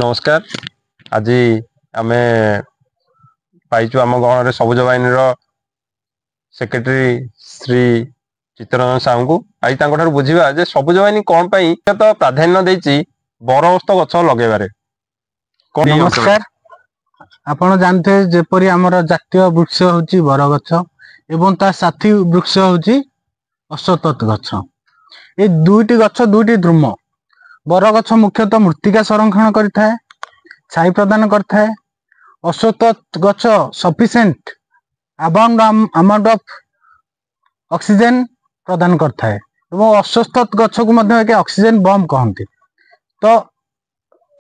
नमस्कार। आज आम पाइचु आम गण सबुज बाहिनी सेक्रेटरी श्री चित्तरंजन साहू को आज बुझा जे सबुज बाहिनी कौन तो प्राधान्य देती बरगस्त गछ लगे। नमस्कार। आपण जानते जेपरी आमर जातीय वृक्ष होची बरगछ एवं ता साथी वृक्ष होची अश्वत्थ गछ। ये दुईटी गछ दुईटी द्रुम। बरगछ मुख्यतः मृत्तिका संरक्षण करथाय, छाई प्रदान करथाय। अश्वत्थ गछ सफिशिएंट अमाउंट ऑफ ऑक्सीजन प्रदान करथाय एवं अश्वत्थ गछ को मध्य एक ऑक्सीजन बम कहंती। तो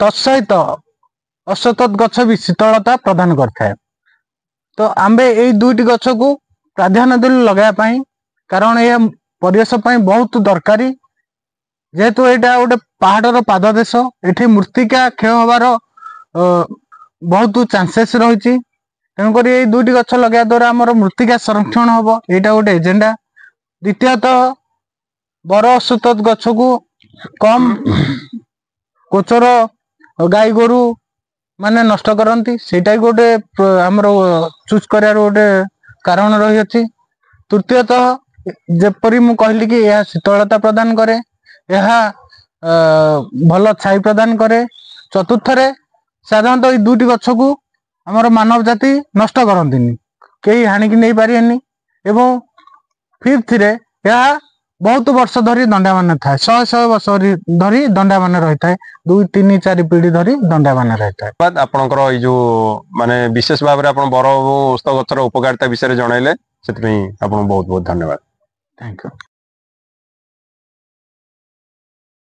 तत्सहित अश्वत्थ गछ भी शीतलता प्रदान करथाय। तो आंबे ए दुईटी गछ को प्राधान्य देलु लगाया पाई, कारण यह परिवेश बहुत दरकारी। जेहेतु एटा गोटे पहाड़र पाददेश, एठी मृत्तिका क्षय होबार बहुत चांसेस रही। तेणुक ये दुईटी गछ लगे द्वारा आमर मृत्तिका संरक्षण हम, यहाँ गोटे एजेंडा। द्वितीयतः बर अश्वत्थ गछ को कम कोचर गाई गोरु माने नष्ट करती, सेटा गोटे आमर चूज कर गोटे कारण रही अछि। तृतीयतः जेपरी मु कहली कि यह शीतलता प्रदान करे, यह भल छाई प्रदान करे। चतुर्थ साधारणतः ये दुईटी गछ को आमर मानव जाति नष्ट करती, कई हाणिकी नहीं पारे। एवं फिफ्थ यह बहुत वर्ष धरी दंडामान था, 100 वर्ष धरी दंडामान रही है, 2, 3, 4 पीढ़ी धरी दंडामान रही है। आपनकर जो माने विशेष भाव में बर गछर उपकारिता विषय जनइले, से बहुत बहुत धन्यवाद। Thank you.